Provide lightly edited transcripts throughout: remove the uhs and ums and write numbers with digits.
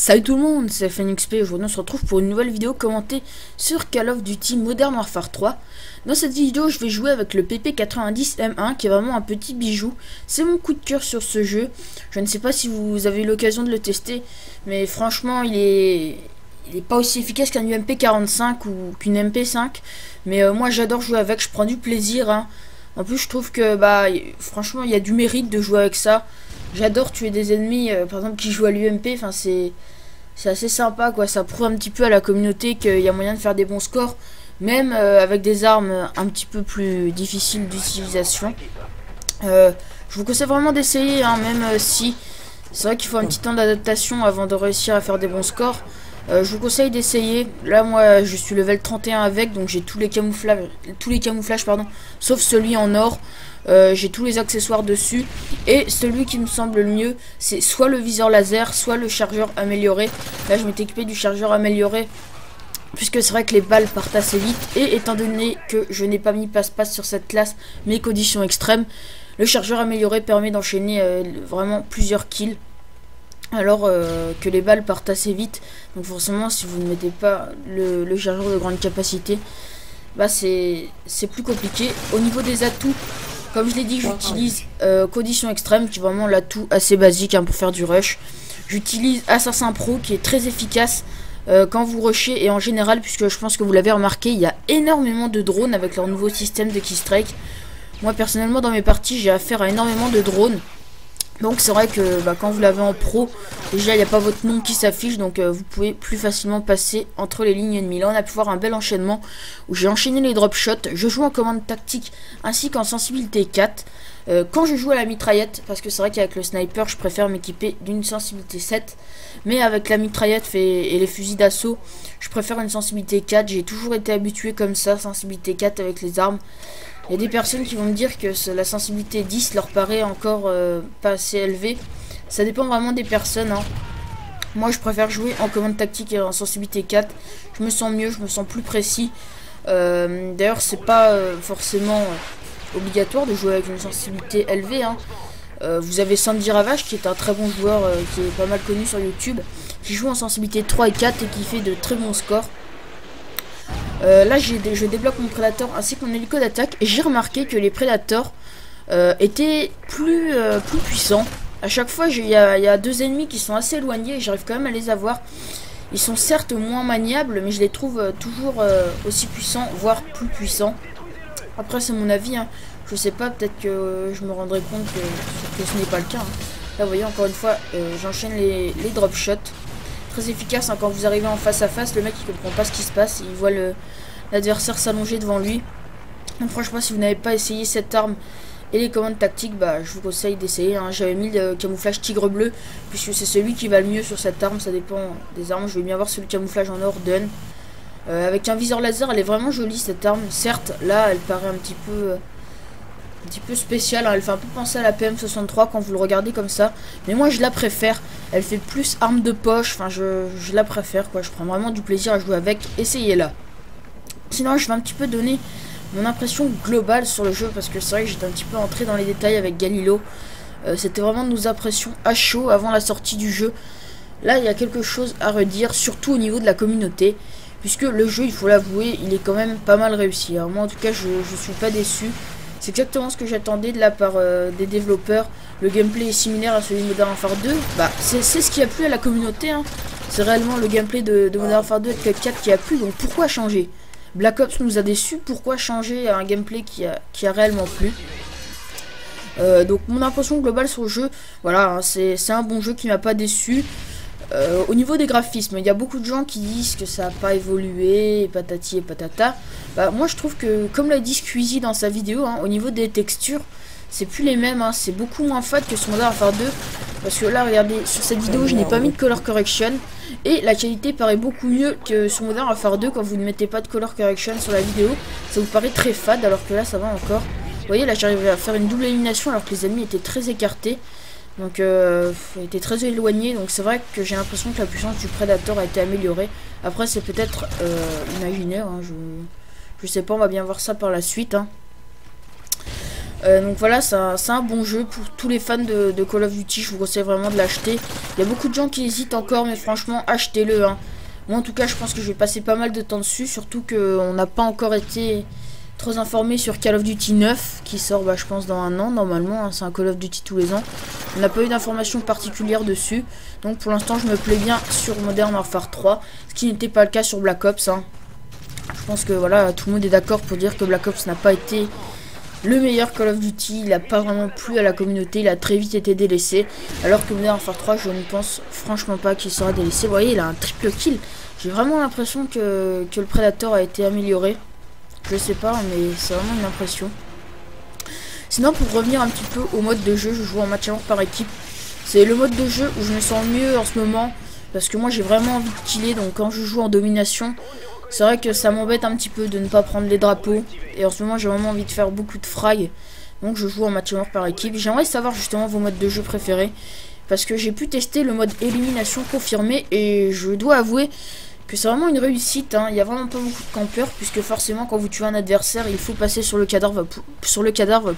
Salut tout le monde, c'est FNXP. Aujourd'hui on se retrouve pour une nouvelle vidéo commentée sur Call of Duty Modern Warfare 3. Dans cette vidéo je vais jouer avec le PP90M1 qui est vraiment un petit bijou. C'est mon coup de cœur sur ce jeu. Je ne sais pas si vous avez eu l'occasion de le tester, mais franchement il est pas aussi efficace qu'un UMP45 ou qu'une MP5. Mais moi j'adore jouer avec, je prends du plaisir hein. En plus je trouve que franchement il y a du mérite de jouer avec ça. J'adore tuer des ennemis, par exemple qui jouent à l'UMP, enfin c'est assez sympa quoi, ça prouve un petit peu à la communauté qu'il y a moyen de faire des bons scores, même avec des armes un petit peu plus difficiles d'utilisation. Je vous conseille vraiment d'essayer, hein, même si c'est vrai qu'il faut un petit temps d'adaptation avant de réussir à faire des bons scores. Je vous conseille d'essayer. Là moi je suis level 31 avec, donc j'ai tous les camouflages pardon, sauf celui en or. J'ai tous les accessoires dessus. Et celui qui me semble le mieux, c'est soit le viseur laser, soit le chargeur amélioré. Là je m'étais équipé du chargeur amélioré, puisque c'est vrai que les balles partent assez vite. Et étant donné que je n'ai pas mis passe-passe sur cette classe, mes conditions extrêmes, le chargeur amélioré permet d'enchaîner vraiment plusieurs kills, alors que les balles partent assez vite. Donc forcément si vous ne mettez pas le chargeur de grande capacité, c'est plus compliqué. Au niveau des atouts, comme je l'ai dit, j'utilise conditions extrêmes, qui est vraiment l'atout assez basique hein, pour faire du rush. J'utilise Assassin Pro qui est très efficace quand vous rushez, et en général, puisque je pense que vous l'avez remarqué, il y a énormément de drones avec leur nouveau système de Keystrike. Moi personnellement dans mes parties j'ai affaire à énormément de drones. Donc c'est vrai que quand vous l'avez en pro, déjà il n'y a pas votre nom qui s'affiche, donc vous pouvez plus facilement passer entre les lignes ennemies. Là on a pu voir un bel enchaînement où j'ai enchaîné les drop shots. Je joue en commande tactique ainsi qu'en sensibilité 4. Quand je joue à la mitraillette, parce que c'est vrai qu'avec le sniper je préfère m'équiper d'une sensibilité 7, mais avec la mitraillette et les fusils d'assaut je préfère une sensibilité 4. J'ai toujours été habitué comme ça, sensibilité 4 avec les armes. Il y a des personnes qui vont me dire que la sensibilité 10 leur paraît encore pas assez élevée. Ça dépend vraiment des personnes hein. Moi je préfère jouer en commande tactique et en sensibilité 4. Je me sens mieux, je me sens plus précis. D'ailleurs c'est pas forcément obligatoire de jouer avec une sensibilité élevée hein. Vous avez Sandy Ravage qui est un très bon joueur, qui est pas mal connu sur YouTube, qui joue en sensibilité 3 et 4 et qui fait de très bons scores. Là je débloque mon prédateur ainsi que mon hélico d'attaque, et j'ai remarqué que les prédateurs étaient plus puissants. À chaque fois il y a deux ennemis qui sont assez éloignés et j'arrive quand même à les avoir. Ils sont certes moins maniables, mais je les trouve toujours aussi puissants, voire plus puissants. Après c'est mon avis hein. Je sais pas, peut-être que je me rendrai compte que ce n'est pas le cas hein. Là vous voyez encore une fois j'enchaîne les drop shots. Très efficace hein, quand vous arrivez en face à face, le mec il comprend pas ce qui se passe, il voit l'adversaire s'allonger devant lui. Donc franchement si vous n'avez pas essayé cette arme et les commandes tactiques, je vous conseille d'essayer hein. J'avais mis le camouflage tigre bleu puisque c'est celui qui va le mieux sur cette arme, ça dépend des armes. Je vais bien voir celui camouflage en or dun. Avec un viseur laser, elle est vraiment jolie cette arme. Certes là elle paraît un petit peu spéciale hein. Elle fait un peu penser à la PM63 quand vous le regardez comme ça, mais moi je la préfère. Elle fait plus arme de poche, enfin je la préfère quoi. Je prends vraiment du plaisir à jouer avec, essayez-la. Sinon je vais un petit peu donner mon impression globale sur le jeu, parce que c'est vrai que j'étais un petit peu entré dans les détails avec Galilo. C'était vraiment nos impressions à chaud avant la sortie du jeu. Là il y a quelque chose à redire, surtout au niveau de la communauté, puisque le jeu, il faut l'avouer, il est quand même pas mal réussi hein. Moi en tout cas je suis pas déçu. C'est exactement ce que j'attendais de la part des développeurs. Le gameplay est similaire à celui de Modern Warfare 2. C'est ce qui a plu à la communauté hein. C'est réellement le gameplay de Modern Warfare 2 avec 4 qui a plu, donc pourquoi changer? Black Ops nous a déçus, pourquoi changer un gameplay qui a réellement plu? Donc mon impression globale sur le jeu, voilà hein, c'est un bon jeu qui m'a pas déçu. Au niveau des graphismes, il y a beaucoup de gens qui disent que ça n'a pas évolué, et patati et patata. Moi je trouve que, comme l'a dit Squeezie dans sa vidéo, hein, au niveau des textures, c'est plus les mêmes, hein, c'est beaucoup moins fade que sur Modern Warfare 2. Parce que là, regardez, sur cette vidéo, je n'ai pas mis de color correction, et la qualité paraît beaucoup mieux que sur Modern Warfare 2. Quand vous ne mettez pas de color correction sur la vidéo, ça vous paraît très fade, alors que là, ça va encore. Vous voyez, là, j'arrive à faire une double élimination alors que les ennemis étaient très écartés. Donc était très éloigné, donc c'est vrai que j'ai l'impression que la puissance du Predator a été améliorée. Après c'est peut-être imaginaire hein, je sais pas, on va bien voir ça par la suite hein. Donc voilà, c'est un bon jeu pour tous les fans de Call of Duty. Je vous conseille vraiment de l'acheter. Il y a beaucoup de gens qui hésitent encore, mais franchement, achetez-le, hein. Moi en tout cas, je pense que je vais passer pas mal de temps dessus, surtout qu'on n'a pas encore été trop informé sur Call of Duty 9 qui sort, bah, je pense, dans un an normalement, hein. C'est un Call of Duty tous les ans. On n'a pas eu d'informations particulières dessus, donc pour l'instant je me plais bien sur Modern Warfare 3, ce qui n'était pas le cas sur Black Ops, hein. Je pense que voilà, tout le monde est d'accord pour dire que Black Ops n'a pas été le meilleur Call of Duty. Il n'a pas vraiment plu à la communauté, il a très vite été délaissé, alors que Modern Warfare 3, je ne pense franchement pas qu'il sera délaissé. Vous voyez, il a un triple kill. J'ai vraiment l'impression que le Predator a été amélioré. Je sais pas, mais c'est vraiment une impression. Sinon, pour revenir un petit peu au mode de jeu, je joue en match à mort par équipe. C'est le mode de jeu où je me sens mieux en ce moment, parce que moi j'ai vraiment envie de killer. Donc quand je joue en domination, c'est vrai que ça m'embête un petit peu de ne pas prendre les drapeaux. Et en ce moment j'ai vraiment envie de faire beaucoup de frag. Donc je joue en match à mort par équipe. J'aimerais savoir justement vos modes de jeu préférés, parce que j'ai pu tester le mode élimination confirmé, et je dois avouer que c'est vraiment une réussite, hein. Il y a vraiment pas beaucoup de campeurs, puisque forcément quand vous tuez un adversaire, il faut passer sur le cadavre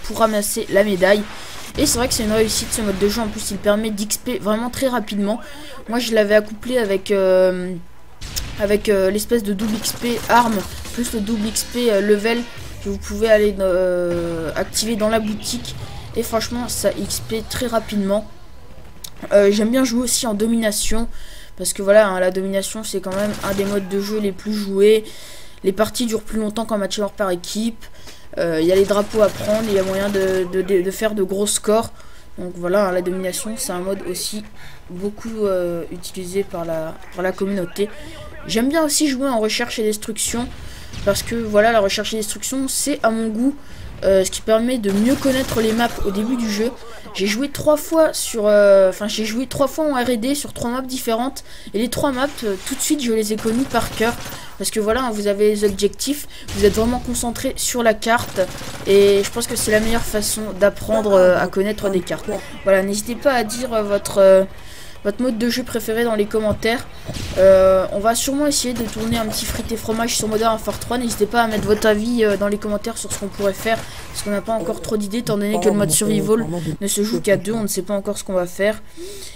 pour ramasser la médaille. Et c'est vrai que c'est une réussite ce mode de jeu. En plus il permet d'XP vraiment très rapidement. Moi je l'avais accouplé avec l'espèce de double XP arme plus le double XP level que vous pouvez aller activer dans la boutique. Et franchement ça XP très rapidement. J'aime bien jouer aussi en domination, parce que voilà, hein, la domination c'est quand même un des modes de jeu les plus joués. Les parties durent plus longtemps qu'en match mort par équipe. Il y a les drapeaux à prendre, il y a moyen de faire de gros scores. Donc voilà, hein, la domination c'est un mode aussi beaucoup utilisé par la communauté. J'aime bien aussi jouer en recherche et destruction, parce que voilà, la recherche et destruction c'est à mon goût ce qui permet de mieux connaître les maps au début du jeu. J'ai joué 3 fois j'ai joué 3 fois en R&D sur 3 maps différentes, et les 3 maps tout de suite je les ai connues par cœur, parce que voilà, hein, vous avez les objectifs, vous êtes vraiment concentré sur la carte, et je pense que c'est la meilleure façon d'apprendre à connaître des cartes. Voilà, n'hésitez pas à dire votre mode de jeu préféré dans les commentaires. On va sûrement essayer de tourner un petit frites et fromage sur Modern Warfare 3. N'hésitez pas à mettre votre avis dans les commentaires sur ce qu'on pourrait faire, parce qu'on n'a pas encore trop d'idées, étant donné que le mode survival ne se joue qu'à 2. On ne sait pas encore ce qu'on va faire.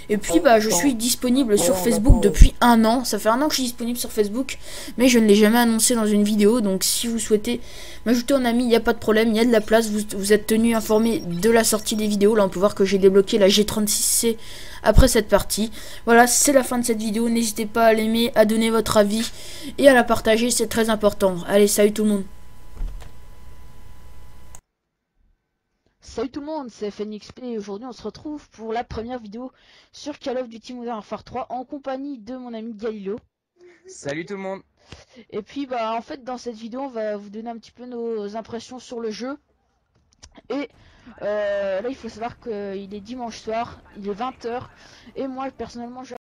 Et puis bah je suis disponible sur Facebook depuis un an. Ça fait un an que je suis disponible sur Facebook, mais je ne l'ai jamais annoncé dans une vidéo. Donc si vous souhaitez m'ajouter en ami, il n'y a pas de problème, il y a de la place. Vous êtes tenu informé de la sortie des vidéos. Là on peut voir que j'ai débloqué la G36C après cette partie. Voilà, c'est la fin de cette vidéo. N'hésitez pas à l'aimer, à donner votre avis et à la partager, c'est très important. Allez, salut tout le monde. Salut tout le monde, c'est FNXP et aujourd'hui on se retrouve pour la première vidéo sur Call of Duty Modern Warfare 3 en compagnie de mon ami Galilo. Salut tout le monde. Et puis bah en fait dans cette vidéo on va vous donner un petit peu nos impressions sur le jeu. Et là il faut savoir qu'il est dimanche soir, il est 20 h, et moi personnellement je